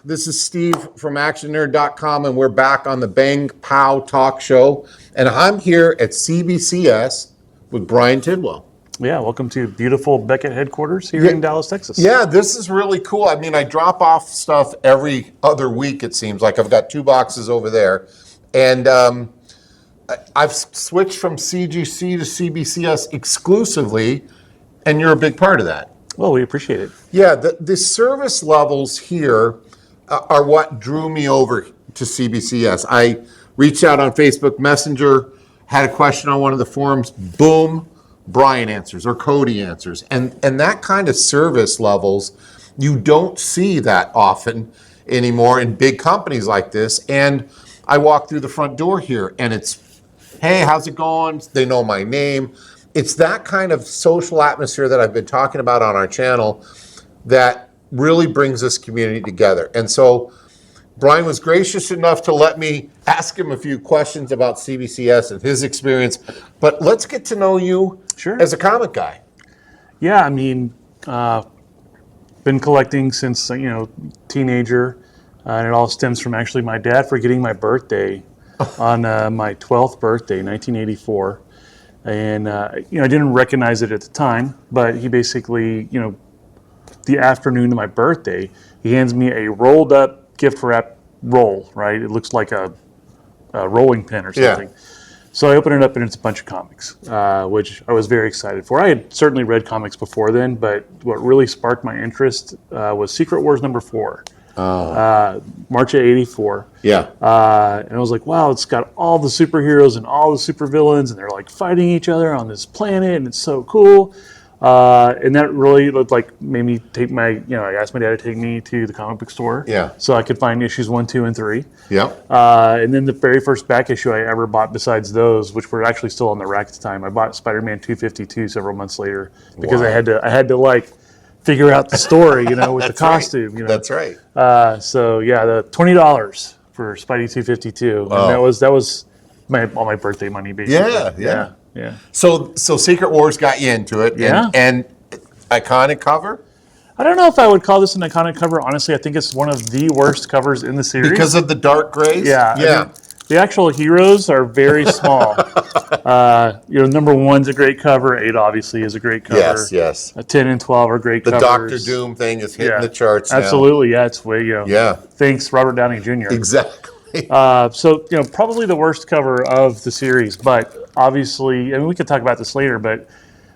This is Steve from ActionNerd.com, and we're back on the Bang Pow Talk Show. And I'm here at CBCS with Brian Tidwell. Yeah, welcome to beautiful Beckett headquarters here in Dallas, Texas. Yeah, this is really cool. I mean, I drop off stuff every other week, it seems like. I've got 2 boxes over there. And I've switched from CGC to CBCS exclusively, and you're a big part of that. Well, we appreciate it. Yeah, the service levels here are what drew me over to CBCS. I reached out on Facebook Messenger, had a question on one of the forums, boom, Brian answers or Cody answers. And that kind of service levels, you don't see that often anymore in big companies like this. And I walk through the front door here and it's, hey, how's it going? They know my name. It's that kind of social atmosphere that I've been talking about on our channel that really brings this community together. And so Brian was gracious enough to let me ask him a few questions about CBCS and his experience. But let's get to know you as a comic guy. Yeah, I mean, been collecting since, teenager. And it all stems from actually my dad forgetting my birthday on my 12th birthday, 1984. And, I didn't recognize it at the time, but he basically, the afternoon of my birthday, he hands me a rolled up gift wrap roll, right? It looks like a rolling pin or something. Yeah. So I open it up and it's a bunch of comics, which I was very excited for. I had certainly read comics before then, but what really sparked my interest was Secret Wars #4. March of '84. Yeah. And I was like, wow, it's got all the superheroes and all the supervillains, and they're like fighting each other on this planet, and it's so cool. And that really looked like made me take my, I asked my dad to take me to the comic book store. Yeah. So I could find issues 1, 2, and 3. Yeah. And then the very first back issue I ever bought besides those, which were actually still on the rack at the time, I bought Spider-Man 252 several months later because I had to like figure out the story, with the costume. Right. That's right. So yeah, the $20 for Spidey 252, and that was all my birthday money basically. Yeah. So Secret Wars got you into it. Yeah. And iconic cover? I don't know if I would call this an iconic cover. Honestly, I think it's one of the worst covers in the series. Because of the dark grays? Yeah. Yeah. I mean, the actual heroes are very small. #1's a great cover. 8 obviously is a great cover. Yes. 10 and 12 are great the covers. Doctor Doom thing is hitting the charts now. Absolutely. Yeah, it's way, Yeah. Thanks, Robert Downey Jr. Exactly. So, probably the worst cover of the series, but obviously, we could talk about this later, but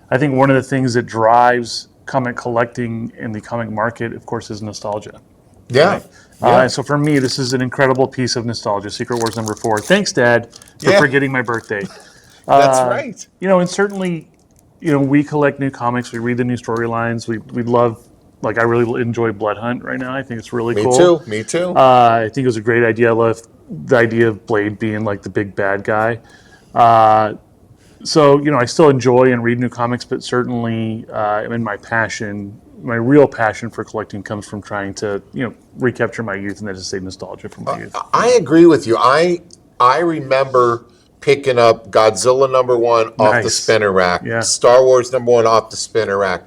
I think one of the things that drives comic collecting in the comic market, of course, is nostalgia. Yeah. Right? So for me, this is an incredible piece of nostalgia, Secret Wars #4. Thanks, Dad, for forgetting my birthday. That's right. And certainly, we collect new comics, we read the new storylines, we love. Like, I really enjoy Blood Hunt right now. I think it's really cool. Me too. I think it was a great idea. I love the idea of Blade being like the big bad guy. So, I still enjoy and read new comics, but certainly, my real passion for collecting comes from trying to, recapture my youth, and that is, say, nostalgia from my youth. I agree with you. I remember picking up Godzilla #1 off the spinner rack, Star Wars #1 off the spinner rack,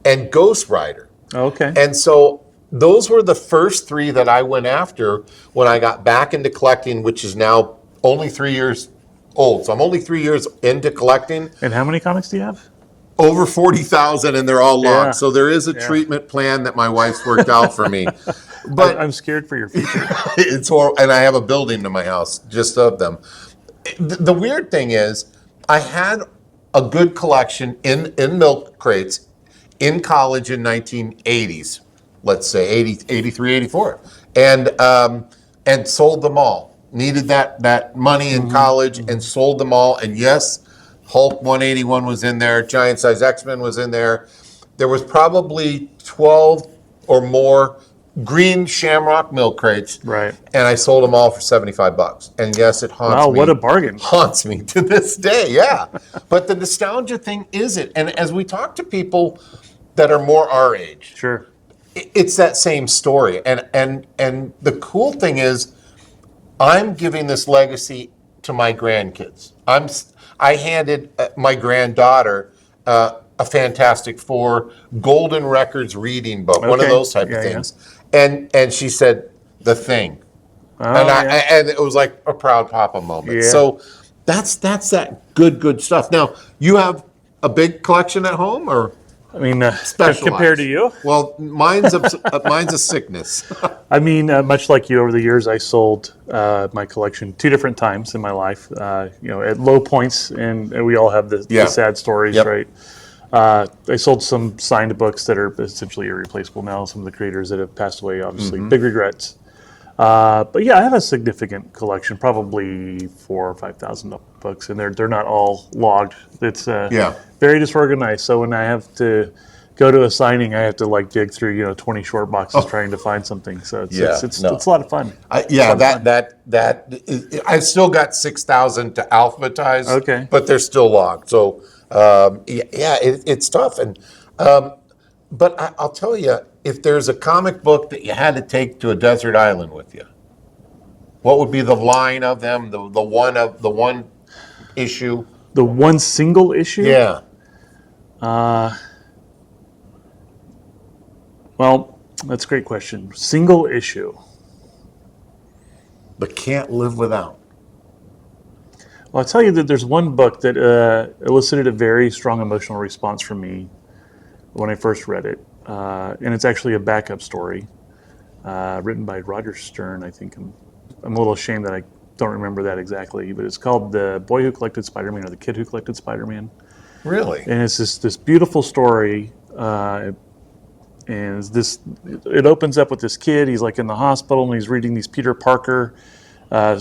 and Ghost Rider. Okay. And so those were the first 3 that I went after when I got back into collecting, which is now only 3 years old. So I'm only 3 years into collecting. And how many comics do you have? Over 40,000, and they're all locked. So there is a treatment plan that my wife's worked out for me. But I'm scared for your future. It's horrible. And I have a building to my house just of them. The weird thing is, I had a good collection in milk crates in college in 1980s, let's say 83, 84, and sold them all. Needed that money in college and sold them all. And yes, Hulk 181 was in there, Giant Size X-Men was in there. There was probably 12 or more green Shamrock milk crates. Right. And I sold them all for $75. And yes, it haunts me. Wow, what a bargain. Haunts me to this day, yeah. But the nostalgia thing is it. And as we talk to people that are more our age, sure, it's that same story. And the cool thing is, I'm giving this legacy to my grandkids. I handed my granddaughter a Fantastic Four Golden Records reading book, one of those type of things. Yeah. And she said, The Thing. Oh, And it was like a proud papa moment. Yeah. So that's that good stuff. Now, you have a big collection at home, or I mean, specialized? compared to you, Well, mine's a sickness. I mean, much like you, over the years, I sold my collection 2 different times in my life. At low points, and we all have the sad stories, Yep. right? I sold some signed books that are essentially irreplaceable now. Some of the creators that have passed away, obviously, big regrets. But yeah, I have a significant collection, probably 4,000 or 5,000 books, and they're not all logged. It's very disorganized. So when I have to go to a signing, I have to like dig through 20 short boxes trying to find something. So it's a lot of fun. I've still got 6,000 to alphabetize. Okay. But they're still logged. So it's tough. And but I'll tell you, if there's a comic book that you had to take to a desert island with you, what would be the line of them? The one issue? The one single issue? Yeah. Well, that's a great question. Single issue. But can't live without. Well, I'll tell you that there's one book that elicited a very strong emotional response from me when I first read it. And it's actually a backup story written by Roger Stern, I think. I'm a little ashamed that I don't remember that exactly, but it's called The Boy Who Collected Spider-Man, or The Kid Who Collected Spider-Man. Really? And it's this beautiful story. And it opens up with this kid. He's like in the hospital, and he's reading these Peter Parker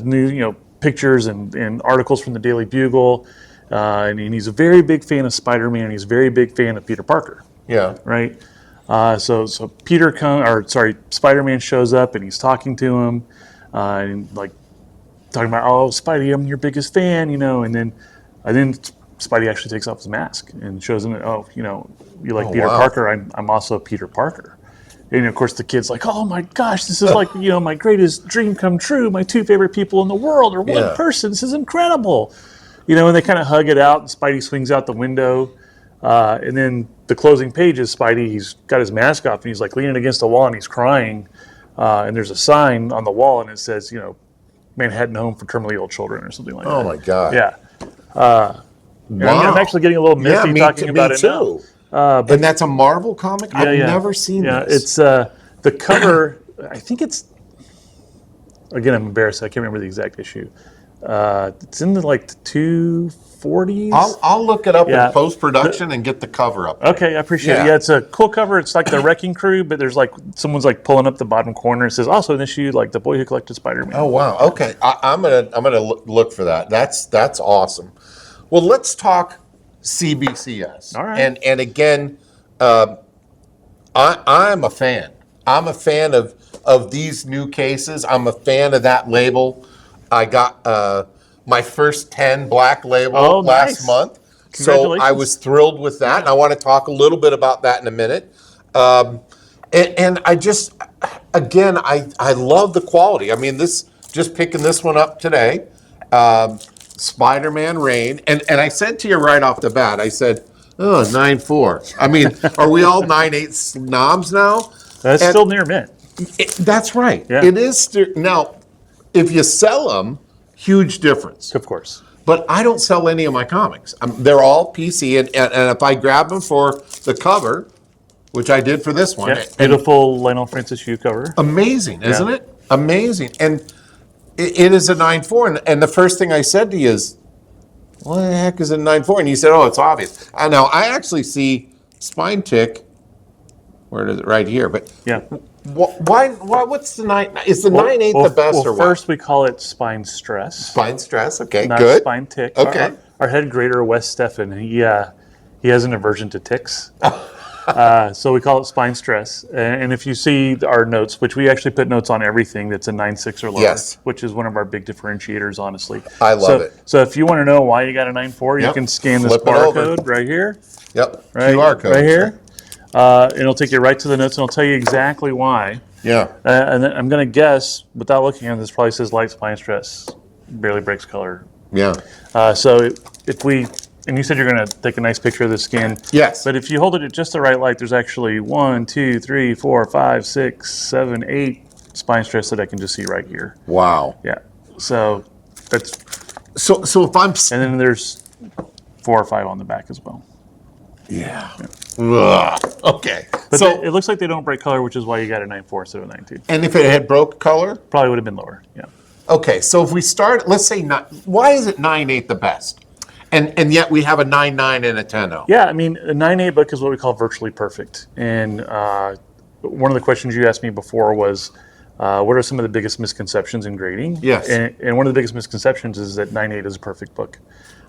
new pictures and articles from the Daily Bugle. And he's a very big fan of Spider-Man, and he's a very big fan of Peter Parker. Yeah. Right? So Spider-Man shows up, and he's talking to him, and like talking about, oh, Spidey, I'm your biggest fan, and then Spidey actually takes off his mask and shows him that, you like Peter Parker, I'm also Peter Parker. And of course the kid's like, oh my gosh, this is like, my greatest dream come true. My 2 favorite people in the world are one person. This is incredible. And they kind of hug it out, and Spidey swings out the window. And then the closing page is Spidey. He's got his mask off, and he's like leaning against the wall, and he's crying. And there's a sign on the wall, and it says, Manhattan Home for Terminally Ill Children, or something like that. Oh my God. Yeah. I'm actually getting a little misty talking about it now. And that's a Marvel comic? I've never seen this. It's the cover, I think it's, again, I'm embarrassed, I can't remember the exact issue. It's in the 240s. I'll look it up in post-production and get the cover up. Okay, I appreciate it. Yeah, it's a cool cover. It's like the Wrecking Crew, but there's someone's pulling up the bottom corner. It says also in this issue, The Boy Who Collected Spider-Man. Oh wow. Okay, I'm gonna look for that. That's awesome. Well, let's talk CBCS. All right. And again, I'm a fan. I'm a fan of these new cases. I'm a fan of that label. I got my first 10 black label last month. So I was thrilled with that. And I want to talk a little bit about that in a minute. And I just, again, I love the quality. I mean, just picking this one up today, Spider-Man Rain. And I said to you right off the bat, I said, 9.4. I mean, are we all 9.8 snobs now? That's still near mint. That's right. Yeah. It is. Now, if you sell them, huge difference. Of course. But I don't sell any of my comics. They're all PC, and if I grab them for the cover, which I did for this one. Yeah, beautiful Lionel Francis Yu cover. Amazing, isn't it? Amazing. And it is a 9.4. And the first thing I said to you is, what the heck is a 9.4? And you said, oh, it's obvious. Now, I actually see spine tick. Where is it? Right here. But yeah. Why? What's the 9? Is the 9.8 the best or what? First, we call it spine stress. Spine stress. Okay, not good. Spine tick. Okay. Our head grader, Wes Steffen, he has an aversion to ticks. So we call it spine stress. And if you see our notes, which we actually put notes on everything that's a 9.6 or lower, which is one of our big differentiators, honestly. I love it. So if you want to know why you got a 9.4, you can scan this barcode right here. Yep. Right, QR code. Right here. And it'll take you right to the notes, and it'll tell you exactly why. Yeah. And then I'm going to guess, without looking at this, probably says light spine stress, barely breaks color. Yeah. So if we, and you said you're going to take a nice picture of the skin. Yes. But if you hold it at just the right light, there's actually 1, 2, 3, 4, 5, 6, 7, 8 spine stress that I can just see right here. Wow. Yeah. So that's, So if I'm, and then there's 4 or 5 on the back as well. yeah. Ugh. Okay. But So, it looks like they don't break color, which is why you got a 9.4 instead of a 9.2. and if it had broke color? Probably would have been lower. Yeah. Okay, so if we start, let's say, why is it 9.8 the best? And yet we have a 9.9 and a 10.0. Yeah, I mean, a 9.8 book is what we call virtually perfect. And one of the questions you asked me before was, what are some of the biggest misconceptions in grading? Yes. And one of the biggest misconceptions is that 9.8 is a perfect book.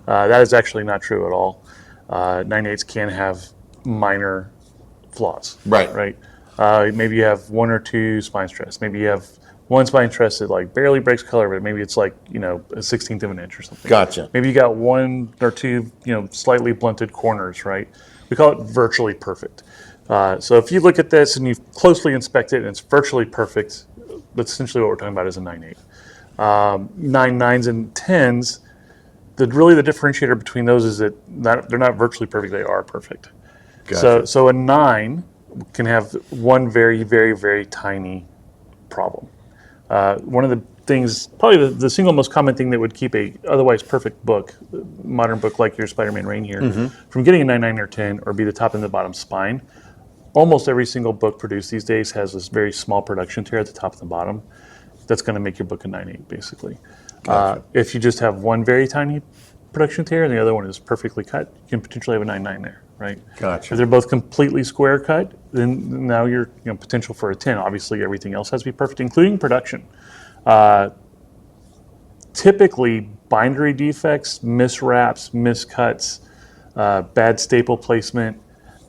That is actually not true at all. 9.8s can have minor flaws. Right. Right. Maybe you have 1 or 2 spine stress. Maybe you have 1 spine stress that like barely breaks color, but maybe it's like, a 1/16 of an inch or something. Gotcha. Maybe you got 1 or 2, slightly blunted corners, right? We call it virtually perfect. So if you look at this and you closely inspect it and it's virtually perfect, that's essentially what we're talking about is a 9.8. 9.9s and 10s, the differentiator between those is that they're not virtually perfect, they are perfect. Gotcha. So a 9 can have one very, very, very tiny problem. One of the things, probably the single most common thing that would keep a otherwise perfect book, modern book like your Spider-Man Rain here, from getting a 9.9 or 10 or be the top and the bottom spine, almost every single book produced these days has this very small production tear at the top and the bottom. That's going to make your book a 9.8, basically. Gotcha. If you just have one very tiny production tear and the other one is perfectly cut, you can potentially have a 9.9 there, right? Gotcha. If they're both completely square cut, then now you're potential for a 10. Obviously, everything else has to be perfect, including production. Typically, bindery defects, miswraps, miscuts, bad staple placement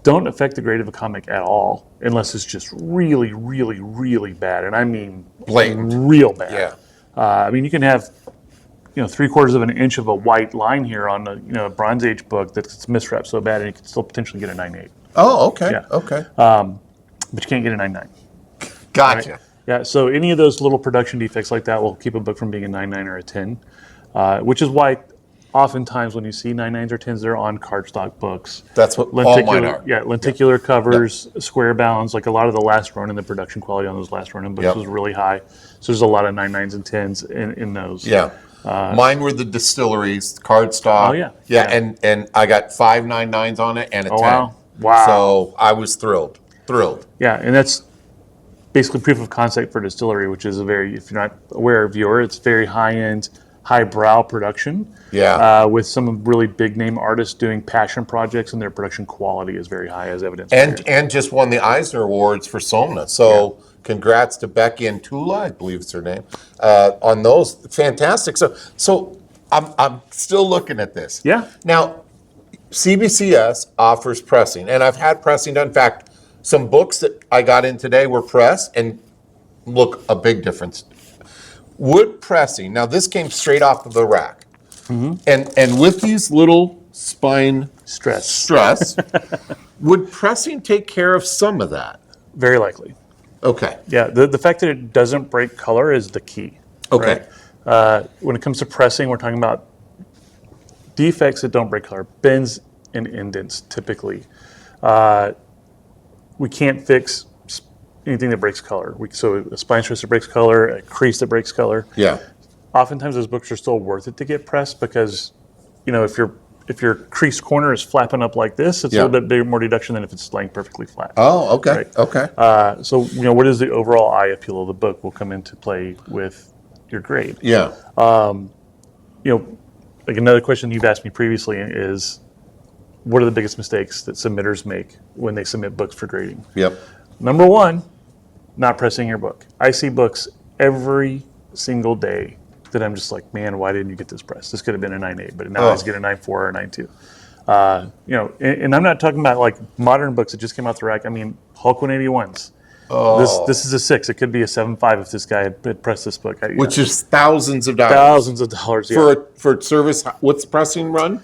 don't affect the grade of a comic at all unless it's just really, really, really bad. And I mean Blatant. real bad. Yeah. I mean, you can have 3/4 of an inch of a white line here on a Bronze Age book that's miswrapped so bad, and you can still potentially get a 9.8. Oh, okay. Yeah. Okay. But you can't get a 9.9. Gotcha. Right? Yeah. So any of those little production defects like that will keep a book from being a 9.9 or a 10, which is why oftentimes when you see 9.9s or 10s, they're on cardstock books. That's what all mine are. Yeah, lenticular covers, square bounds. Like a lot of the last Ronin, the production quality on those last Ronin books was really high. So there's a lot of 9.9s and 10s in those. Yeah. Mine were the distilleries, cardstock. Oh, yeah. Yeah, and I got 5 9.9s on it and a 10. Wow. So I was thrilled. Yeah, and that's basically proof of concept for distillery, which is if you're not aware, viewer, it's very high-end, high-brow production. Yeah. With some really big-name artists doing passion projects, and their production quality is very high, as evidenced. And just won the Eisner Awards for Somna. So congrats to Becky and Tula, I believe it's her name, on those. Fantastic. So I'm still looking at this. Yeah. Now, CBCS offers pressing, and I've had pressing done. In fact, some books that I got in today were pressed, and look, a big difference. Wood pressing. Now, this came straight off of the rack. And with these little spine stress, would pressing take care of some of that? Very likely. Okay. Yeah, the fact that it doesn't break color is the key. Okay. Right? When it comes to pressing, we're talking about defects that don't break color, bends and indents typically. We can't fix anything that breaks color. So a spine stress that breaks color, a crease that breaks color. Yeah. Oftentimes those books are still worth it to get pressed because, if your creased corner is flapping up like this, it's a little bit bigger, more deduction than if it's laying perfectly flat. Oh, okay. Right? Okay. So, what is the overall eye appeal of the book will come into play with your grade. Yeah. Like another question you've asked me previously is, what are the biggest mistakes that submitters make when they submit books for grading? Yep. Number one, not pressing your book. I see books every single day that I'm just like, man, why didn't you get this pressed? This could have been a 9.8, but now I just get a 9.4 or a 9.2. And I'm not talking about like modern books that just came out the rack. I mean, Hulk 181s. This is a 6. It could be a 7.5 if this guy had pressed this book. Which is thousands of dollars. Thousands of dollars, yeah. For service, what's pressing run?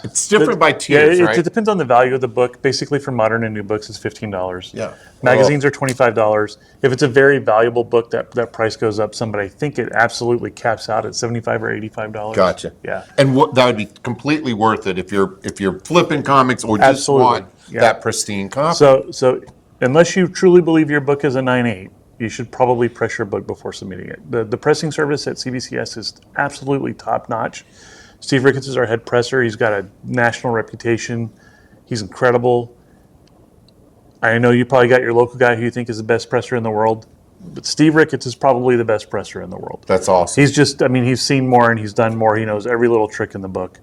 It's different by tiers, right? It depends on the value of the book. Basically, for modern and new books, it's $15. Yeah. Magazines are $25. If it's a very valuable book, that price goes up some, but I think it absolutely caps out at $75 or $85. Gotcha. Yeah. And that would be completely worth it if you're flipping comics or just want that pristine copy. So unless you truly believe your book is a 9.8, you should probably press your book before submitting it. The pressing service at CBCS is absolutely top notch. Steve Ricketts is our head presser. He's got a national reputation. He's incredible. I know you probably got your local guy who you think is the best presser in the world, but Steve Ricketts is probably the best presser in the world. That's awesome. He's just, I mean, he's seen more and he's done more. He knows every little trick in the book.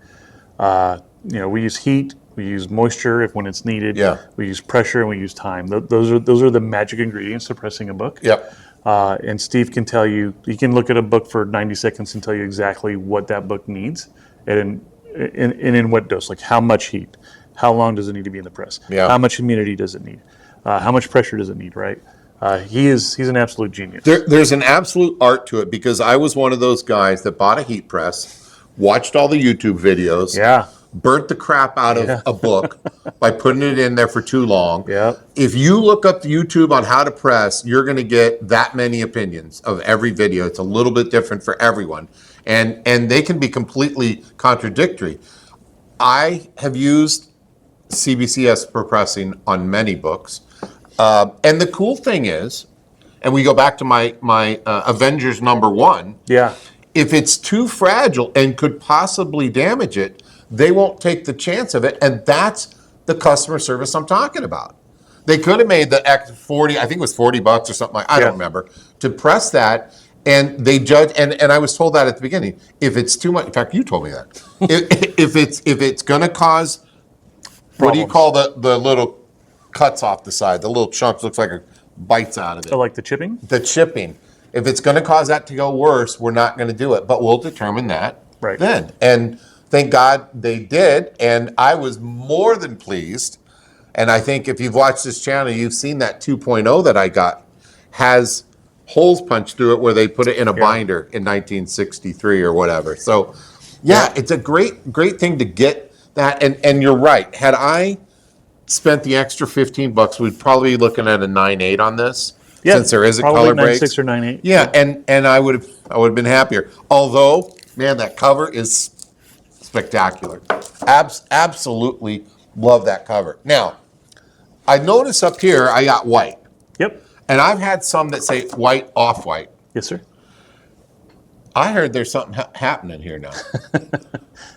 You know, we use heat, we use moisture when it's needed. Yeah. We use pressure and we use time. Those are the magic ingredients to pressing a book. Yep. And Steve can tell you, he can look at a book for 90 seconds and tell you exactly what that book needs and in what dose, like how much heat, how long does it need to be in the press, how much humidity does it need, how much pressure does it need, right? He's an absolute genius. There's an absolute art to it, because I was one of those guys that bought a heat press, watched all the YouTube videos, burnt the crap out of a book by putting it in there for too long. If you look up the YouTube on how to press, you're going to get that many opinions of every video. It's a little bit different for everyone, and they can be completely contradictory. I have used CBCS for pressing on many books. And the cool thing is, and we go back to my Avengers #1. If it's too fragile and could possibly damage it, they won't take the chance of it, and that's the customer service I'm talking about. They could have made the extra 40, I think it was $40 or something I don't remember, to press that, and they judge. And I was told that at the beginning. If it's too much, in fact, you told me that. if it's going to cause, what do you call the little cuts off the side, the little chunks, looks like it bites out of it. So like the chipping? The chipping. If it's going to cause that to go worse, we're not going to do it, but we'll determine that then. And thank God they did, and I was more than pleased. And I think if you've watched this channel, you've seen that 2.0 that I got has holes punched through it where they put it in a binder in 1963 or whatever. So it's a great thing to get that. And you're right. Had I spent the extra $15, we'd probably be looking at a 9.8 on this, since there is a color break. 9.6 or 9.8. Yeah, and I would have been happier. Although, man, that cover is spectacular. Absolutely love that cover. Now, I notice up here I got white. And I've had some that say white, off-white. Yes, sir. I heard there's something happening here now.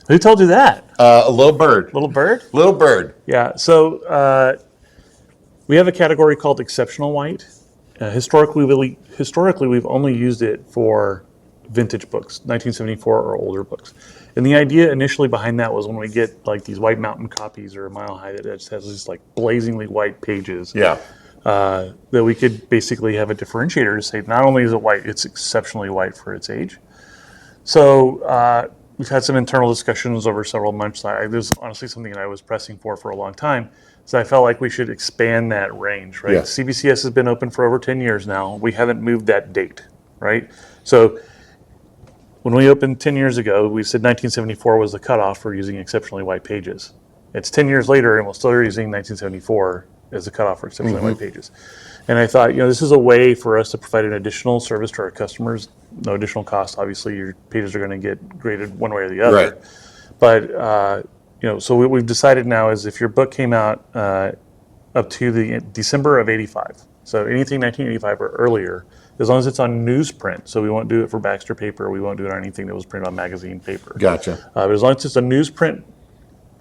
Who told you that? A little bird. Little bird? Little bird. Yeah. So we have a category called exceptional white. Historically, we've only used it for vintage books, 1974 or older books. And the idea initially behind that was when we get like these White Mountain copies or a Mile High that just has these like blazingly white pages. That we could basically have a differentiator to say not only is it white, it's exceptionally white for its age. So we've had some internal discussions over several months. This is honestly something that I was pressing for a long time. So I felt like we should expand that range, right? CBCS has been open for over 10 years now. We haven't moved that date, right? So when we opened 10 years ago, we said 1974 was the cutoff for using exceptionally white pages. It's 10 years later, and we're still using 1974 as the cutoff for exceptionally white pages. And I thought, this is a way for us to provide an additional service to our customers. No additional cost. Obviously, your pages are going to get graded one way or the other. But, so what we've decided now is if your book came out up to the December of 85, so anything 1985 or earlier, as long as it's on newsprint, so we won't do it for Baxter paper, we won't do it on anything that was printed on magazine paper. Gotcha. But as long as it's a newsprint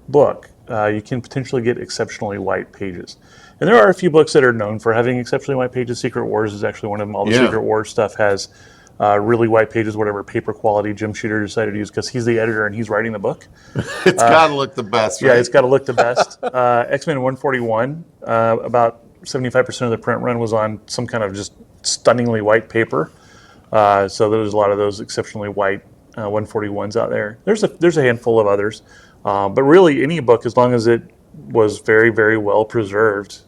book, you can potentially get exceptionally white pages. And there are a few books that are known for having exceptionally white pages. Secret Wars is actually one of them. All the Secret Wars stuff has really white pages, whatever paper quality Jim Shooter decided to use, because he's the editor and he's writing the book. It's got to look the best, right? Yeah, it's got to look the best. X-Men 141, about 75% of the print run was on some kind of just stunningly white paper. So there's a lot of those exceptionally white 141s out there. There's a handful of others. But really, any book, as long as it was very, very well preserved,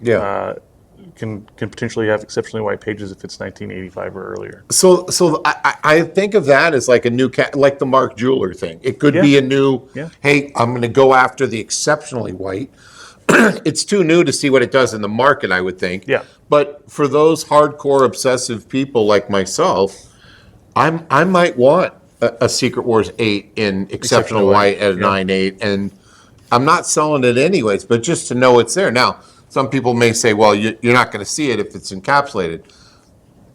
can potentially have exceptionally white pages if it's 1985 or earlier. So I think of that as like a new like the Mark Jeweler thing. It could be a new. Hey, I'm going to go after the exceptionally white. It's too new to see what it does in the market, I would think. But for those hardcore obsessive people like myself, I might want a Secret Wars 8 in exceptional white at a 9.8, and I'm not selling it anyways, but just to know it's there. Now, some people may say, well, you're not going to see it if it's encapsulated.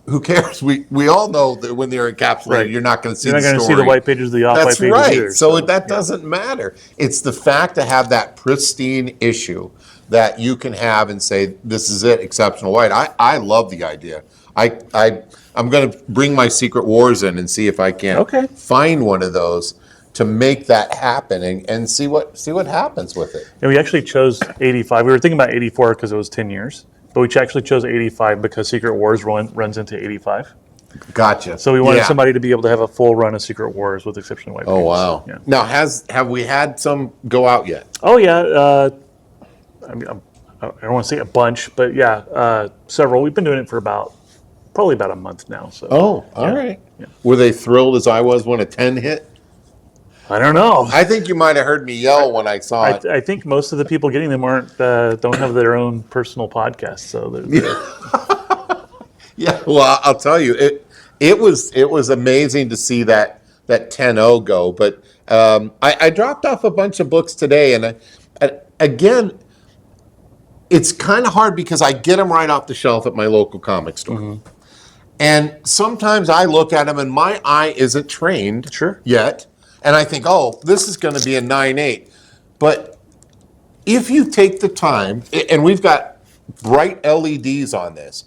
who cares? We all know that when they're encapsulated, Right. you're not going to see You're not the going to story. see the white pages, the off-white That's pages right. either. So that yeah. doesn't matter. It's the fact to have that pristine issue that you can have and say, this is it, exceptional white. I love the idea. I'm going to bring my Secret Wars in and see if I can Okay. find one of those to make that happen and see what happens with it. And we actually chose 85. We were thinking about 84 because it was 10 years, but we actually chose 85 because Secret Wars runs into 85. Gotcha. So we wanted somebody to be able to have a full run of Secret Wars with exception of white pages. Oh wow. Yeah. Now have we had some go out yet? Oh yeah. I mean, I don't want to say a bunch, but yeah, several. We've been doing it for probably about a month now. So. Oh, all right. Yeah. Were they thrilled as I was when a 10 hit? I don't know. I think you might have heard me yell when I saw it. I think most of the people getting them don't have their own personal podcast, so Yeah, well, I'll tell you, it was amazing to see that 10-0 go. But I dropped off a bunch of books today, and again, it's kind of hard because I get them right off the shelf at my local comic store. Mm-hmm. And sometimes I look at them and my eye isn't trained yet. And I think, oh, this is going to be a 9.8. But if you take the time, and we've got bright LEDs on this,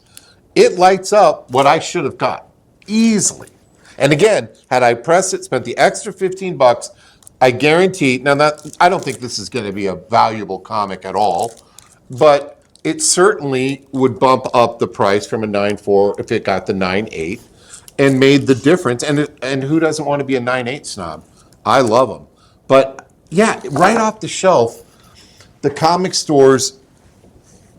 it lights up what I should have got easily. And again, had I pressed it, spent the extra $15, I guarantee, now that I don't think this is going to be a valuable comic at all, but it certainly would bump up the price from a 9.4 if it got the 9.8 and made the difference. And who doesn't want to be a 9.8 snob? I love them. But yeah, right off the shelf, the comic stores,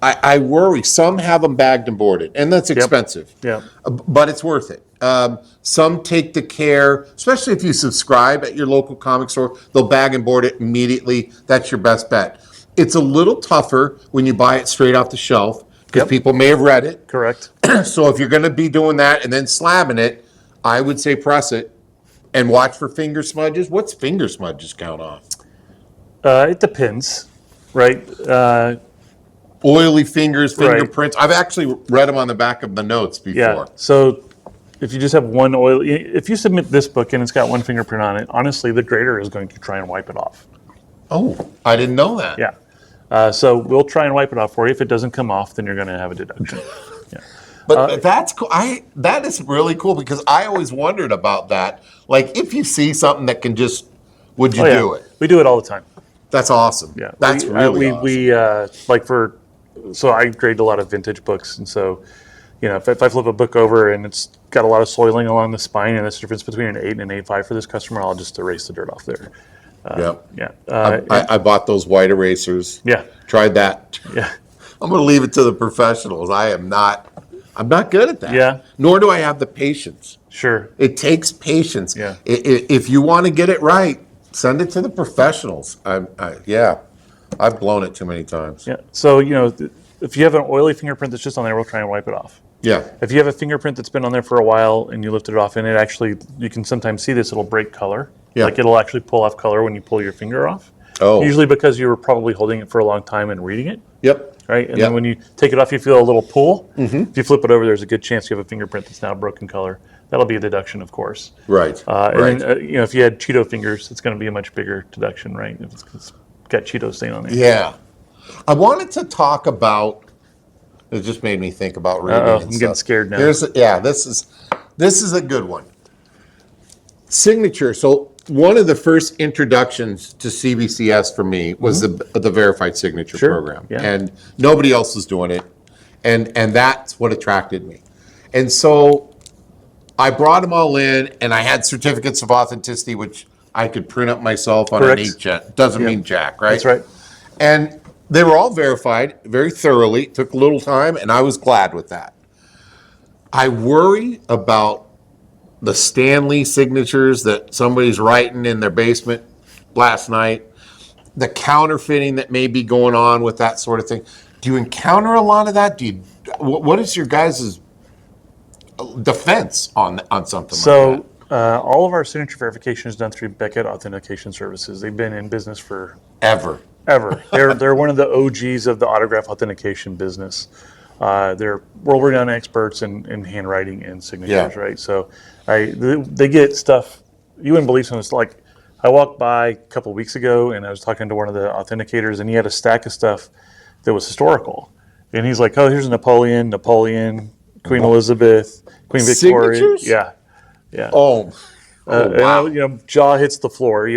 I worry. Some have them bagged and boarded, and that's expensive. Yeah. But it's worth it. Some take the care, especially if you subscribe at your local comic store, they'll bag and board it immediately. That's your best bet. It's a little tougher when you buy it straight off the shelf because people may have read it. Correct. So if you're going to be doing that and then slabbing it, I would say press it and watch for finger smudges. What's finger smudges count off? It depends, right? Oily fingers, fingerprints. I've actually read them on the back of the notes before. Yeah. So if you just have one oil, if you submit this book and it's got one fingerprint on it, honestly, the grader is going to try and wipe it off. Oh, I didn't know that. Yeah. So we'll try and wipe it off for you. If it doesn't come off, then you're going to have a deduction. Yeah. But that's cool. That is really cool because I always wondered about that. Like, if you see something that can just, would you do it? We do it all the time. That's awesome. Yeah. That's really awesome. So I grade a lot of vintage books, and so, if I flip a book over and it's got a lot of soiling along the spine, and there's a difference between an 8 and an 8.5 for this customer, I'll just erase the dirt off there. Yeah. I bought those white erasers. Yeah. Tried that. Yeah. I'm going to leave it to the professionals. I'm not good at that. Yeah. Nor do I have the patience. Sure. It takes patience. Yeah. If you want to get it right, send it to the professionals. I've blown it too many times. Yeah. So, if you have an oily fingerprint that's just on there, we'll try and wipe it off. Yeah. If you have a fingerprint that's been on there for a while and you lift it off, and it actually, you can sometimes see this, it'll break color. Yeah. Like it'll actually pull off color when you pull your finger off. Oh. Usually because you were probably holding it for a long time and reading it. Yep. Right? And then when you take it off, you feel a little pull. Mm-hmm. If you flip it over, there's a good chance you have a fingerprint that's now broken color. That'll be a deduction, of course. Right. And then, if you had Cheeto fingers, it's going to be a much bigger deduction, right? If it's got Cheeto stain on there. Yeah. I wanted to talk about, it just made me think about reading. I'm getting scared now. This is a good one. Signature. So one of the first introductions to CBCS for me was the verified signature program. Yeah. And nobody else was doing it. And that's what attracted me. And so I brought them all in, and I had certificates of authenticity, which I could print up myself on an inkjet. Doesn't mean jack, right? That's right. And they were all verified very thoroughly. Took a little time, and I was glad with that. I worry about the Stanley signatures that somebody's writing in their basement last night, the counterfeiting that may be going on with that sort of thing. Do you encounter a lot of that? What is your guys' defense on something like that? All of our signature verification is done through Beckett Authentication Services. They've been in business for Ever. They're one of the OGs of the autograph authentication business. They're world-renowned experts in handwriting and signatures, Yeah. right? So they get stuff you wouldn't believe. Some. It's like I walked by a couple of weeks ago and I was talking to one of the authenticators, and he had a stack of stuff that was historical, and he's like, "Oh, here's Napoleon, Queen Elizabeth, Queen Victoria." Signatures? Yeah, yeah. Oh, wow. Jaw hits the floor.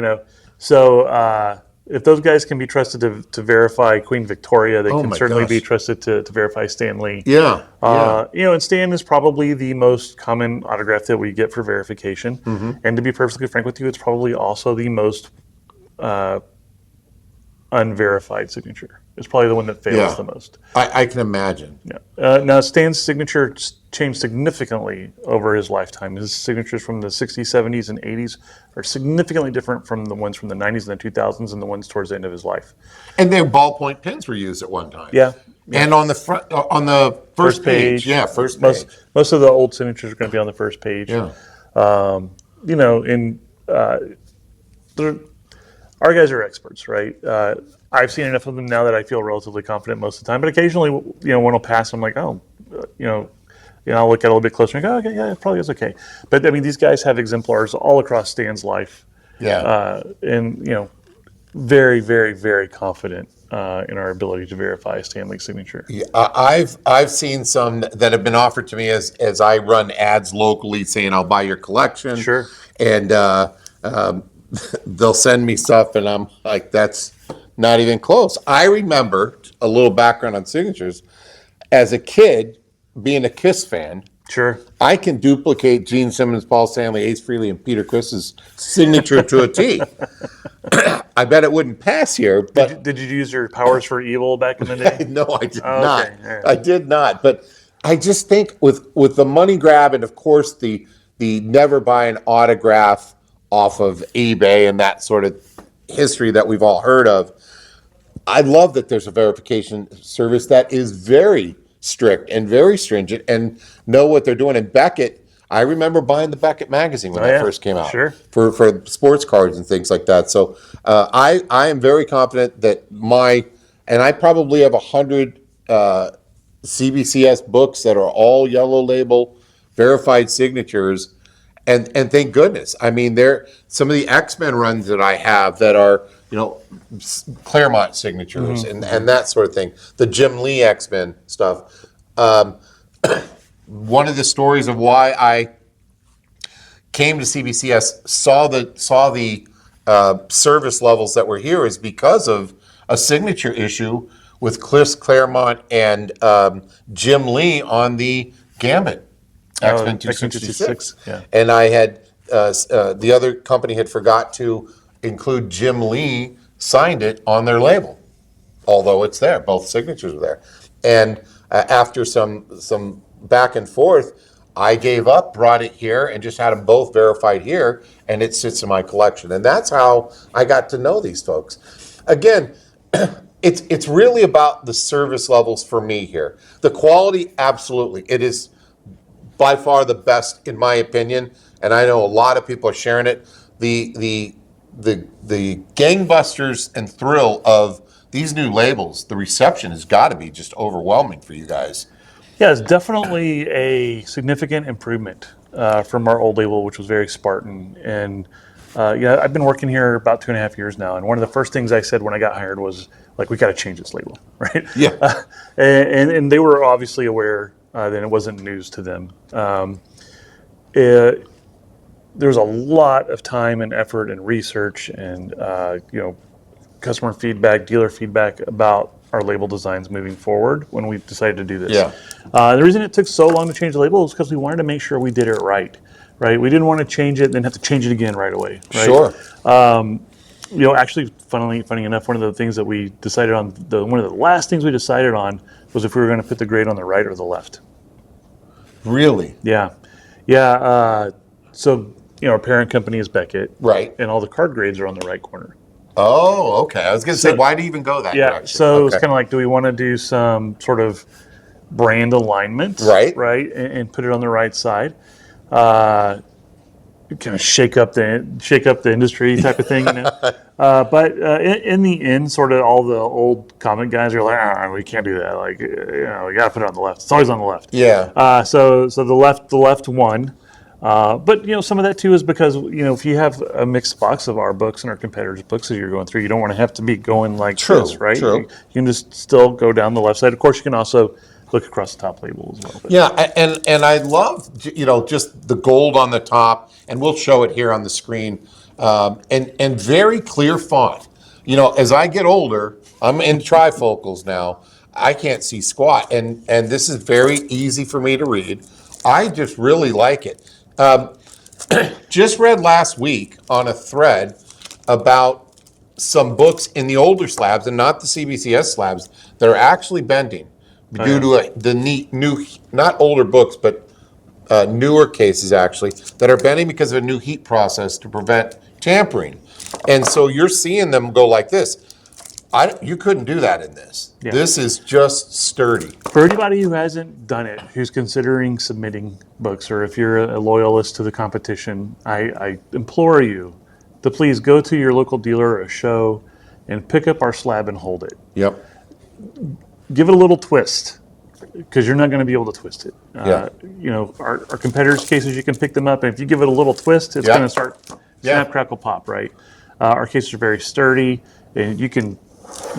So if those guys can be trusted to verify Queen Victoria, they Oh can my certainly be gosh. trusted to verify Stan Lee. Yeah, yeah. And Stan is probably the most common autograph that we get for verification. Mm-hmm. And to be perfectly frank with you, it's probably also the most unverified signature. It's probably the one that fails Yeah. the most. I can imagine. Yeah. Now, Stan's signature changed significantly over his lifetime. His signatures from the 60s, 70s, and 80s are significantly different from the ones from the 90s and the 2000s and the ones towards the end of his life. And their ballpoint pens were used at one time. Yeah. And on the front, on the first page. Yeah, first page. Most of the old signatures are going to be on the first page. Yeah. Our guys are experts, right? I've seen enough of them now that I feel relatively confident most of the time. But occasionally, one will pass. I'm like, oh, I'll look at it a little bit closer and go, okay, yeah, it probably is okay. But I mean, these guys have exemplars all across Stan's life. Yeah. And very, very, very confident in our ability to verify a Stan Lee signature. Yeah, I've seen some that have been offered to me as I run ads locally saying I'll buy your collection. Sure. And they'll send me stuff, and I'm like, that's not even close. I remember a little background on signatures. As a kid, being a Kiss fan, Sure. I can duplicate Gene Simmons, Paul Stanley, Ace Frehley, and Peter Chris's signature to a T. I bet it wouldn't pass here, but Did you use your powers for evil back in the day? no, I did Oh, not. okay. All right. I did not. But I just think with the money grab and of course the never buy an autograph off of eBay and that sort of history that we've all heard of, I love that there's a verification service that is very strict and very stringent and know what they're doing. And Beckett, I remember buying the Beckett magazine when that first came out, Sure. for sports cards and things like that. So I am very confident that and I probably have 100 CBCS books that are all yellow label verified signatures. And thank goodness. I mean, some of the X-Men runs that I have that are, Claremont signatures and that sort of thing. The Jim Lee X-Men stuff. One of the stories of why I came to CBCS, saw the service levels that were here is because of a signature issue with Chris Claremont and Jim Lee on the Gambit. X-Men 266. Yeah. And I had, the other company had forgot to include Jim Lee signed it on their label, although it's there, both signatures are there. And after some back and forth, I gave up, brought it here, and just had them both verified here, and it sits in my collection. And that's how I got to know these folks. Again, it's really about the service levels for me here. The quality, absolutely. It is by far the best, in my opinion, and I know a lot of people are sharing it. The gangbusters and thrill of these new labels, the reception has got to be just overwhelming for you guys. Yeah, it's definitely a significant improvement from our old label, which was very Spartan. And I've been working here about 2.5 years now, and one of the first things I said when I got hired was, like, we got to change this label, right? Yeah. And they were obviously aware that it wasn't news to them. There's a lot of time and effort and research and customer feedback, dealer feedback about our label designs moving forward when we decided to do this. Yeah. The reason it took so long to change the label is because we wanted to make sure we did it right. We didn't want to change it and then have to change it again right away. Right? Sure. Actually, funny enough, one of the things that we decided on, one of the last things we decided on was if we were going to put the grade on the right or the left. Really? Yeah. So, our parent company is Beckett. Right. And all the card grades are on the right corner. Oh, okay. I was going to say, why do you even go that direction? So it's kind of like, do we want to do some sort of brand alignment? Right. Right, and put it on the right side. kind of shake up the industry type of thing, you know. But in the end, sort of all the old comic guys are like, we can't do that. Like, we got to put it on the left. It's always on the left. Yeah. So the left won. But some of that too is because if you have a mixed box of our books and our competitors' books that you're going through, you don't want to have to be going like this, right? True. You can just still go down the left side. Of course, you can also look across the top label as well. But. Yeah, and I love just the gold on the top, and we'll show it here on the screen, and very clear font. As I get older, I'm in trifocals now. I can't see squat, and this is very easy for me to read. I just really like it. Just read last week on a thread about some books in the older slabs and not the CBCS slabs that are actually bending due to the new, not older books, but newer cases actually, that are bending because of a new heat process to prevent tampering. And so you're seeing them go like this. You couldn't do that in this. Yeah. This is just sturdy. For anybody who hasn't done it, who's considering submitting books, or if you're a loyalist to the competition, I implore you to please go to your local dealer or a show and pick up our slab and hold it. Yep. Give it a little twist, because you're not going to be able to twist it. Yeah. Our competitors' cases, you can pick them up, and if you give it a little twist, it's going to start snap, crackle, pop, right? Our cases are very sturdy, and you can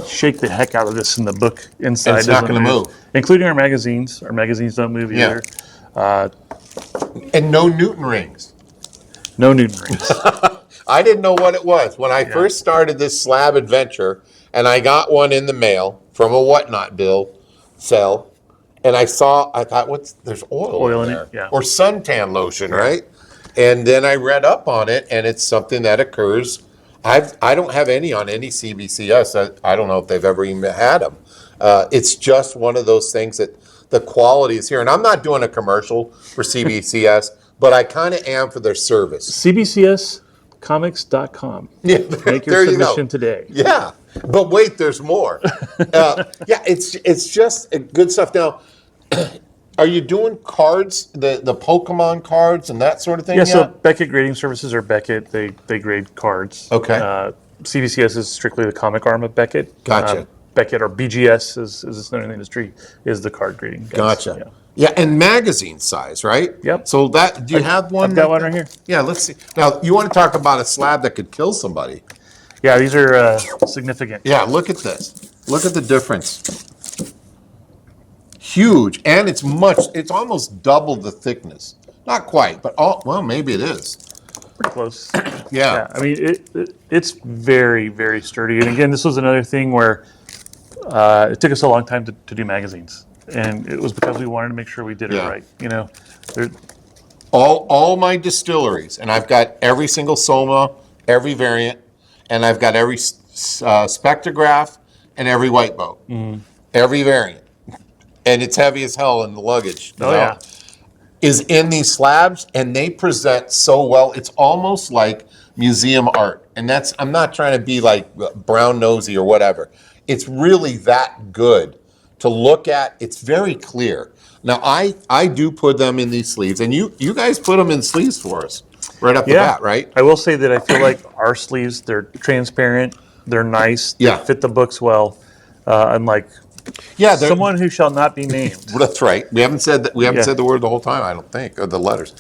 shake the heck out of this in the book inside. And it's not going to move. Including our magazines. Our magazines don't move either. And no Newton rings. No Newton rings. I didn't know what it was. When I first started this slab adventure, and I got one in the mail from a Whatnot bill sell, and I thought, there's oil in there. Or suntan lotion, right? And then I read up on it, and it's something that occurs. I don't have any on any CBCS. I don't know if they've ever even had them. It's just one of those things that the quality is here. And I'm not doing a commercial for CBCS, but I kind of am for their service. CBCScomics.com. Yeah, Make your submission today. Yeah, but wait, there's more. It's just good stuff. Now, are you doing cards, the Pokemon cards and that sort of thing? Yeah, so Beckett Grading Services are Beckett. They grade cards. Okay. CBCS is strictly the comic arm of Beckett. Gotcha. Beckett, or BGS, as it's known in the industry, is the card grading guys. Gotcha. Yeah, and magazine size, right? Yep. So do you have one? I've got one right here. Yeah, let's see. Now, you want to talk about a slab that could kill somebody. Yeah, these are significant. Yeah, look at this. Look at the difference. Huge, and it's almost double the thickness. Not quite, but maybe it is. Pretty close. Yeah. I mean, it's very, very sturdy. And again, this was another thing where it took us a long time to do magazines, and it was because we wanted to make sure we did it right. All my distilleries, and I've got every single Soma, every variant, and I've got every spectrograph and every white boat, every variant. And it's heavy as hell in the luggage. Is in these slabs, and they present so well. It's almost like museum art. And I'm not trying to be like brown nosy or whatever. It's really that good to look at. It's very clear. Now, I do put them in these sleeves, and you guys put them in sleeves for us right up the bat, right? I will say that I feel like our sleeves, they're transparent, they're nice, they fit the books well, unlike someone who shall not be named. That's right. We haven't said that. We haven't said the word the whole time, I don't think, or the letters.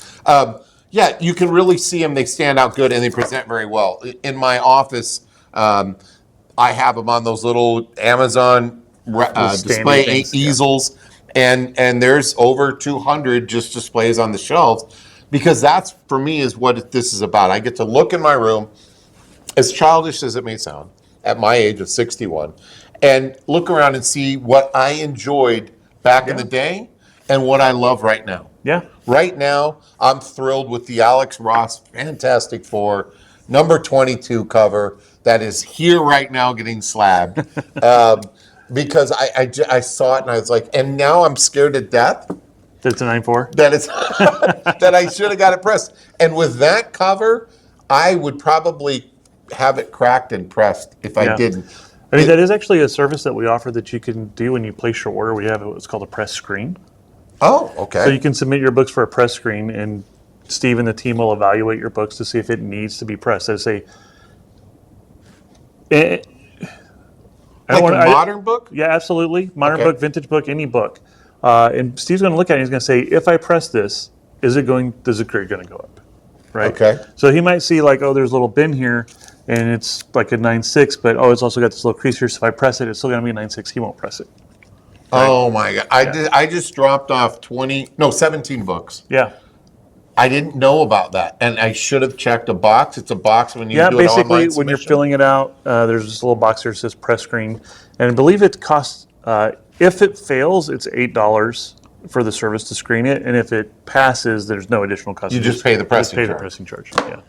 You can really see them. They stand out good, and they present very well. In my office, I have them on those little Amazon display easels, and there's over 200 just displays on the shelves, because that's, for me, is what this is about. I get to look in my room, as childish as it may sound, at my age of 61, and look around and see what I enjoyed back in the day and what I love right now. Yeah. Right now, I'm thrilled with the Alex Ross Fantastic Four number 22 cover that is here right now getting slabbed. Because I saw it and I was like, and now I'm scared to death. That's a 9.4? That I should have got it pressed. And with that cover, I would probably have it cracked and pressed if I didn't. I mean, that is actually a service that we offer that you can do when you place your order. We have what's called a press screen. Oh, okay. So you can submit your books for a press screen, and Steve and the team will evaluate your books to see if it needs to be pressed. I say, I Like don't a wanna- modern book? Yeah, absolutely. Modern Okay. book, vintage book, any book. And Steve's going to look at it and he's going to say, if I press this, is the grade going to go up? Right? Okay. So he might see like, oh, there's a little bin here and it's like a 9.6, but oh, it's also got this little crease here. So if I press it, it's still going to be a 9.6. He won't press it. Oh my God. I just dropped off 17 books. Yeah. I didn't know about that. And I should have checked a box. It's a box when you Yeah, do an basically online when you're submission. filling it out, there's this little box here that says press screen. And I believe it costs, if it fails, it's $8 for the service to screen it. And if it passes, there's no additional cost. You just pay the pressing pay the charge. pressing charge. Yeah.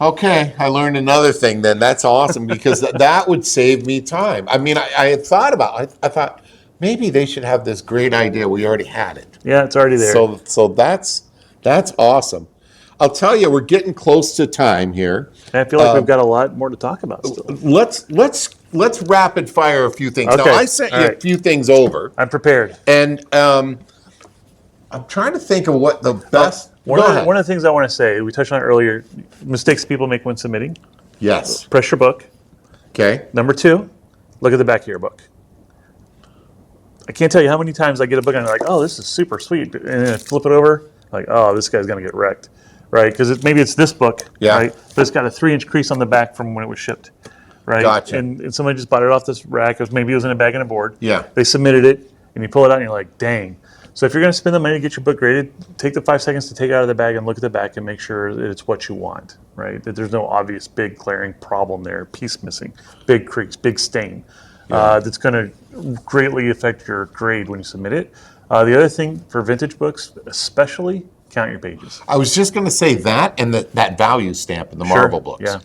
Okay, I learned another thing then. That's awesome because that would save me time. I mean, I had thought about it. I thought maybe they should have this great idea. We already had it. Yeah, it's already there. So that's awesome. I'll tell you, we're getting close to time here. I feel like we've got a lot more to talk about still. Let's rapid fire a few things. Okay, Now I sent you all a right. few things over, I'm prepared. and I'm trying to think of what the best. One Go of ahead. the things I want to say, we touched on it earlier, mistakes people make when submitting. Yes. Press your book. Okay. Number 2, look at the back of your book. I can't tell you how many times I get a book and I'm like, oh, this is super sweet. And then I flip it over, like, oh, this guy's going to get wrecked. Right? Because maybe it's this book, Yeah. right? But it's got a 3-inch crease on the back from when it was shipped. Right? Gotcha. And somebody just bought it off this rack. Maybe it was in a bag and a board. Yeah. They submitted it, and you pull it out, and you're like, dang. So if you're going to spend the money to get your book graded, take the 5 seconds to take it out of the bag and look at the back and make sure that it's what you want, right? That there's no obvious big glaring problem there, piece missing, big crease, big stain. That's going to greatly affect your grade when you submit it. The other thing for vintage books, especially, count your pages. I was just going to say that and that value stamp in the Marvel books. Yeah.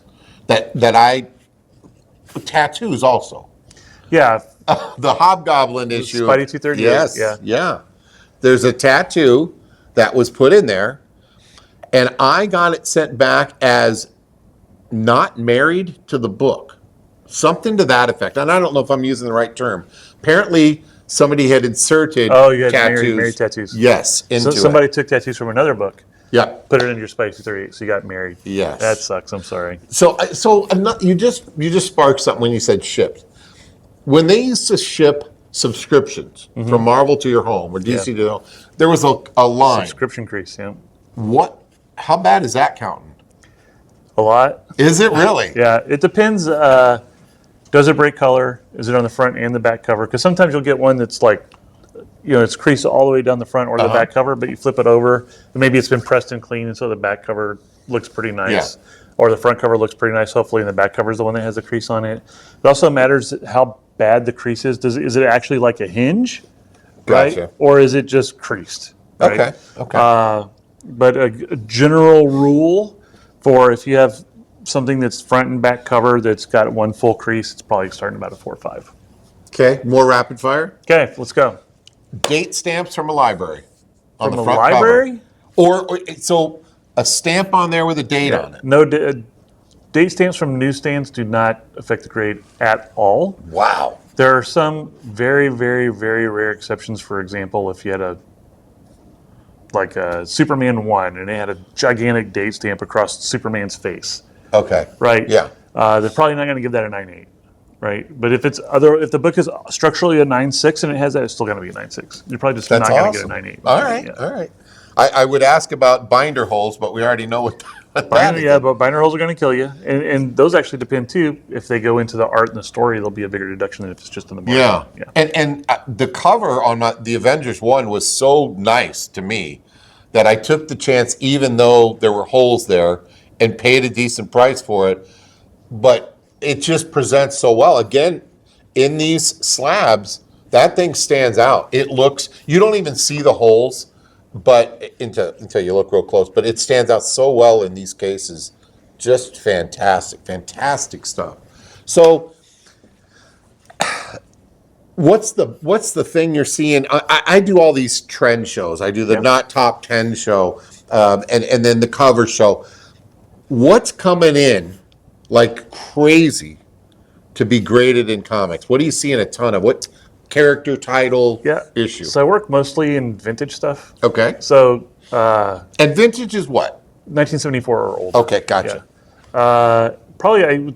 That tattoos also. Yeah. The Hobgoblin issue. Spidey 238, Yes. yeah. Yeah. There's a tattoo that was put in there, and I got it sent back as not married to the book. Something to that effect. And I don't know if I'm using the right term. Apparently, somebody had inserted You had tattoos. married tattoos. Yes, into Somebody it. took tattoos from another book, Yeah. put it into your Spidey 238, so you got married. Yes. That sucks. I'm sorry. You just sparked something when you said shipped. When they used to ship subscriptions from Marvel to your home or DC to your home, there was a line. Subscription crease, yeah. How bad is that counting? A lot. Is it really? Yeah, it depends. Does it break color? Is it on the front and the back cover? Because sometimes you'll get one that's like, it's creased all the way down the front or the back cover, but you flip it over, and maybe it's been pressed and clean, and so the back cover looks pretty nice. Yeah. Or the front cover looks pretty nice, hopefully, and the back cover is the one that has the crease on it. It also matters how bad the crease is. Is it actually like a hinge? Gotcha. Right? Or is it just creased? Right? Okay. But a general rule for if you have something that's front and back cover that's got one full crease, it's probably starting about a 4 or 5. Okay. More rapid fire. Okay, let's go. Date stamps from a library. On From the a front library? cover. Or so a stamp on there with a date on it. No, date stamps from newsstands do not affect the grade at all. Wow. There are some very, very, very rare exceptions. For example, if you had a Superman 1 and they had a gigantic date stamp across Superman's face, Okay. right? Yeah. They're probably not going to give that a 9.8, right? But if if the book is structurally a 9.6 and it has that, it's still going to be a 9.6. You're probably just That's not going awesome. to get a 9.8. All right. Yeah. All right. I would ask about binder holes, but we already know what that Binder, is. yeah, but binder holes are going to kill you, and those actually depend too. If they go into the art and the story, there'll be a bigger deduction than if it's just in the book. Yeah. yeah. And the cover on the Avengers one was so nice to me that I took the chance, even though there were holes there, and paid a decent price for it. But it just presents so well. Again, in these slabs, that thing stands out. It looks, you don't even see the holes, but until you look real close. But it stands out so well in these cases. Just fantastic, fantastic stuff. So, what's the thing you're seeing? I do all these trend shows. I do the Not Top 10 show, and then the cover show. What's coming in like crazy to be graded in comics? What are you seeing a ton of? What character, title, issue? So I work mostly in vintage stuff. Okay. So And vintage is what? 1974 or older. Okay, gotcha. Probably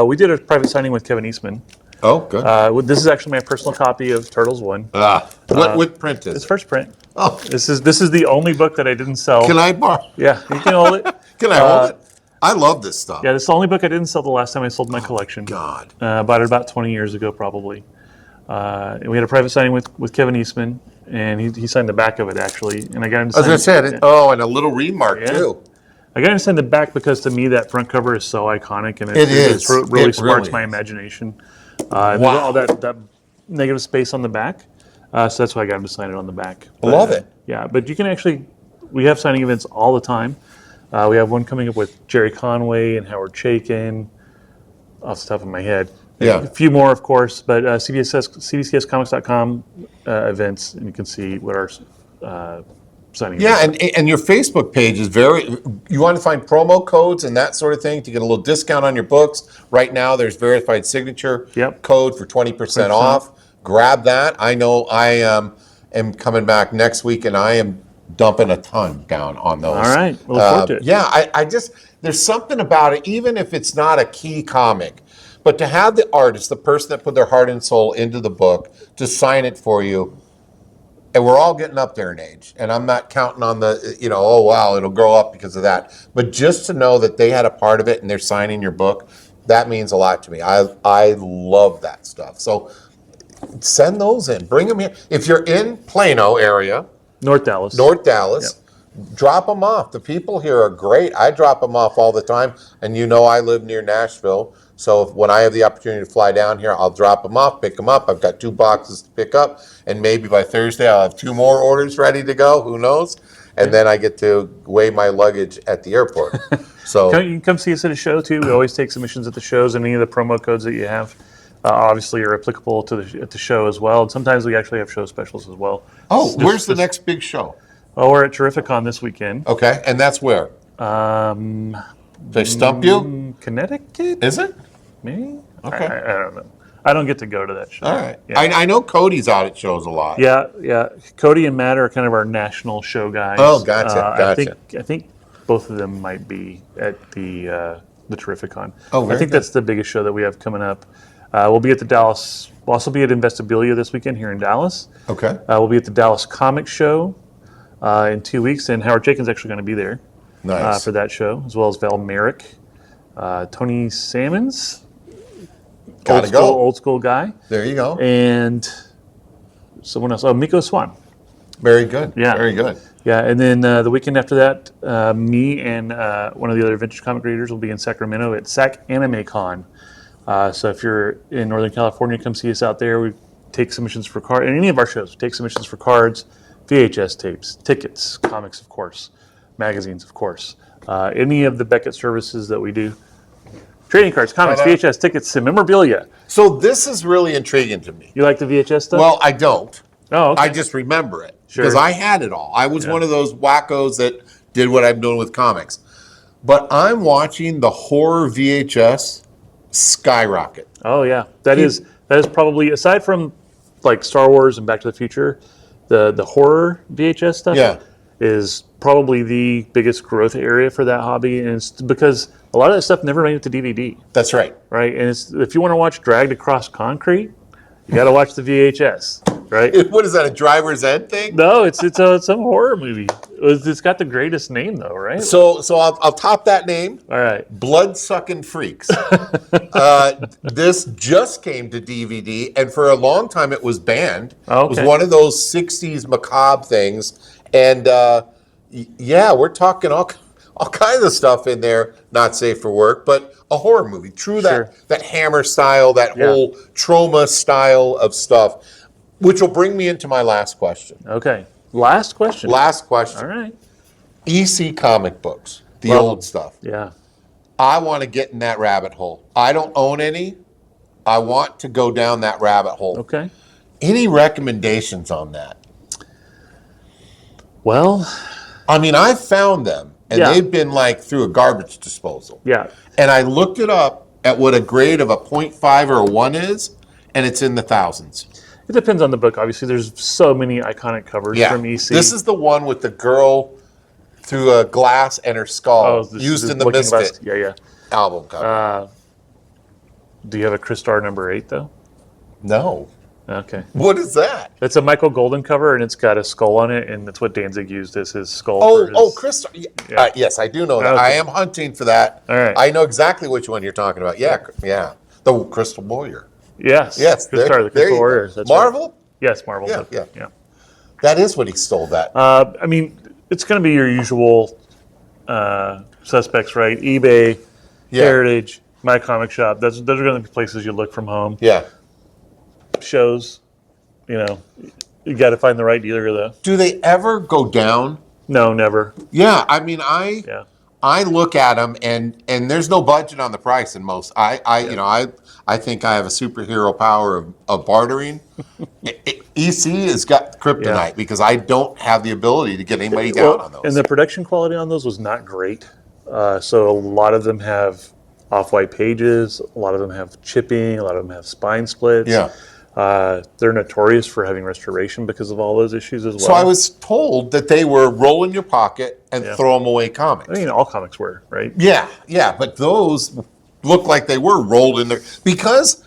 we did a private signing with Kevin Eastman. Oh, good. This is actually my personal copy of Turtles 1. What print is It's it? first print. Oh, This is the only book that I didn't sell. can I borrow? Yeah, you can hold it. Can I hold it? I love this stuff. Yeah, this is the only book I didn't sell the last time I sold my collection. God. Bought it about 20 years ago, probably. And we had a private signing with Kevin Eastman, and he signed the back of it, actually. And I got him to I was sign going to say, and a little remark, Yeah. too. I got him to sign the back because, to me, that front cover is so iconic, and It is. It really It sparks really my is. imagination. There's all that negative space on the back, so that's why I got him to sign it on the back. Love it. Yeah, but you can actually, we have signing events all the time. We have one coming up with Jerry Conway and Howard Chaykin, off the top of my head. Yeah. A few more, of course, but CBCScomics.com events, and you can see what our signing Yeah, events and your Facebook page is you want to find promo codes and that sort of thing to get a little discount on your books. Right now, there's verified signature code for 20% off. Grab that. I know I am coming back next week, and I am dumping a ton down on those. All right, we'll look forward to it. Yeah, I just, there's something about it, even if it's not a key comic, but to have the artist, the person that put their heart and soul into the book, to sign it for you. And we're all getting up there in age, and I'm not counting on the, oh, wow, it'll grow up because of that. But just to know that they had a part of it and they're signing your book, that means a lot to me. I love that stuff. So send those in. Bring them here. If you're in Plano area, North Dallas. Drop them off. The people here are great. I drop them off all the time, and I live near Nashville. So when I have the opportunity to fly down here, I'll drop them off, pick them up. I've got 2 boxes to pick up, and maybe by Thursday I'll have 2 more orders ready to go. Who knows? And then I get to weigh my luggage at the airport. So you can come see us at a show too. We always take submissions at the shows, and any of the promo codes that you have obviously are applicable to at the show as well. And sometimes we actually have show specials as well. Where's the next big show? Oh, we're at Terrificon this weekend. Okay, and that's where? Did I stump you? Connecticut? Is it? Maybe? Okay. I don't know. I don't get to go to that show. All right. Yeah. I know Cody's out at shows a lot. Yeah. Cody and Matt are kind of our national show guys. Oh, gotcha. I think both of them might be at the Terrificon. Oh, very I think good. that's the biggest show that we have coming up. We'll be at the Dallas. We'll also be at Investabilia this weekend here in Dallas. Okay. We'll be at the Dallas Comic Show in 2 weeks, and Howard Chaykin's actually going to be there for that show, as well as Val Merrick, Tony Salmons. Old school guy. There you go. And someone else. Oh, Miko Swan. Very good. Yeah. Very good. Yeah, and then the weekend after that, me and one of the other vintage comic readers will be in Sacramento at Sac Anime Con. So if you're in Northern California, come see us out there. We take submissions for cards. In any of our shows, we take submissions for cards, VHS tapes, tickets, comics, of course, magazines, of course. Any of the Beckett services that we do. Trading cards, comics, VHS, tickets, and memorabilia. So this is really intriguing to me. You like the VHS stuff? Well, I don't. Oh, okay. I just remember it. Sure. Because I had it all. I was one of those wackos that did what I'm doing with comics. But I'm watching the horror VHS skyrocket. Oh yeah, that is probably, aside from like Star Wars and Back to the Future, the horror VHS stuff is probably the biggest growth area for that hobby, and it's because a lot of that stuff never made it to DVD. That's right. Right, and if you want to watch Dragged Across Concrete, you got to watch the VHS. Right? What is that, a driver's ed thing? No, it's some horror movie. It's got the greatest name though, right? So I'll top that name. All right. Blood-Sucking Freaks. This just came to DVD, and for a long time it was banned. Okay. It was one of those 60s macabre things. And we're talking all kinds of stuff in there, not safe for work, but a horror movie. True, Sure. that Hammer style, that whole trauma style of stuff, which will bring me into my last question. Okay. Last question. All right. EC comic books, the old stuff. Yeah. I want to get in that rabbit hole. I don't own any. I want to go down that rabbit hole. Okay. Any recommendations on that? Well, I mean, I've found them, and they've been like through a garbage disposal. yeah. And I looked it up at what a grade of a 0.5 or a 1 is, and it's in the thousands. It depends on the book. Obviously, there's so many iconic covers Yeah. from EC. This is the one with the girl through a glass and her skull, this used is in the Looking Misfit Glass. Yeah. album cover. Do you have a Crystar number 8 though? No. Okay. What is that? It's a Michael Golden cover, and it's got a skull on it, and that's what Danzig used as his skull. Chris. Yeah. Yes, I do know that. Okay. I am hunting for that. All right. I know exactly which one you're talking about. Yeah. The Crystal Warrior. Yes. Yes. Crystar, the Crystal Warriors. That's Marvel? Right. Yes, Marvel. Yeah. That is what he stole that. I mean, it's going to be your usual suspects, right? eBay, Heritage, My Comic Shop. Those are going to be places you look from home. Yeah. Shows, you got to find the right dealer though. Do they ever go down? No, never. Yeah, I mean, I look at them and there's no budget on the price in most. I think I have a superhero power of bartering. EC has got kryptonite because I don't have the ability to get anybody down on those. And the production quality on those was not great. So a lot of them have off-white pages. A lot of them have chipping. A lot of them have spine splits. Yeah. They're notorious for having restoration because of all those issues as well. So I was told that they were roll in your pocket and throw them away comics. I mean, all comics were, right? Yeah, but those look like they were rolled in there because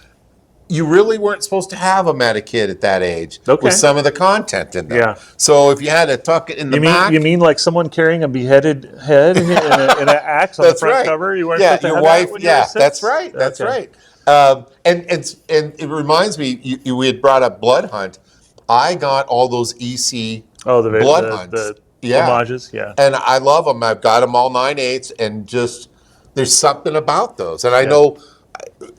you really weren't supposed to have them at a kid at that age with some of the content in there. Yeah. So if you had to tuck it in the back. You mean like someone carrying a beheaded head and an axe on the front cover? You weren't supposed to your have wife. that when you were 6? That's right. That's right. And it reminds me, we had brought up Blood Hunt. I got all those EC Blood Hunts. Homages, And I love them. I've got them all 9/8, and just there's something about those. And I know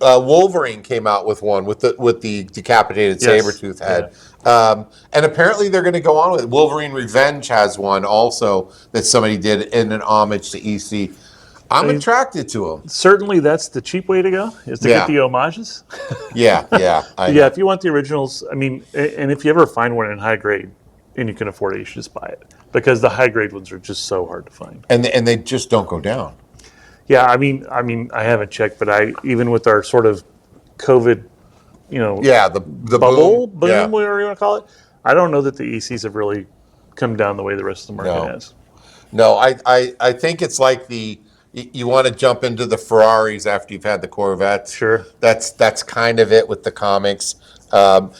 Wolverine came out with one with the decapitated Sabretooth head. And apparently they're going to go on with it. Wolverine Revenge has one also that somebody did in an homage to EC. I'm attracted to them. Certainly, that's the cheap way to go, is to get the homages. Yeah. If you want the originals, I mean, and if you ever find one in high grade and you can afford it, you should just buy it. Because the high grade ones are just so hard to find. And they just don't go down. Yeah, I mean, I haven't checked, but even with our sort of COVID, the boom, whatever you want to call it, I don't know that the ECs have really come down the way the rest of the market has. No, I think it's like you want to jump into the Ferraris after you've had the Corvettes. Sure. That's kind of it with the comics.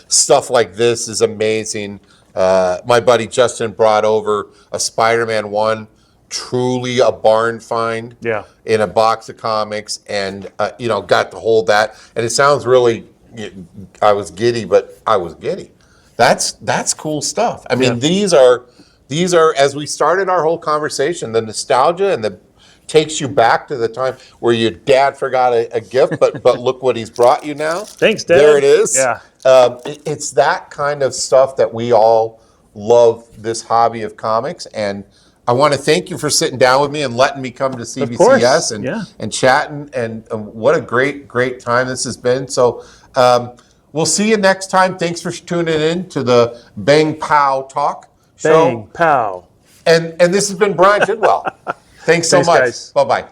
Stuff like this is amazing. My buddy Justin brought over a Spider-Man 1, truly a barn find. Yeah. In a box of comics, and got to hold that. And it sounds really, I was giddy, but I was giddy. That's cool stuff. I mean, these are as we started our whole conversation, the nostalgia and the takes you back to the time where your dad forgot a gift, but look what he's brought you now. Thanks, Dad. There it is. Yeah. It's that kind of stuff that we all love, this hobby of comics. And I want to thank you for sitting down with me and letting me come to CBCS and chatting. And what a great time this has been. So we'll see you next time. Thanks for tuning in to the Bang Pow Talk show. Bang Pow. And this has been Brian Tidwell. Thanks so much. Guys. Bye-bye.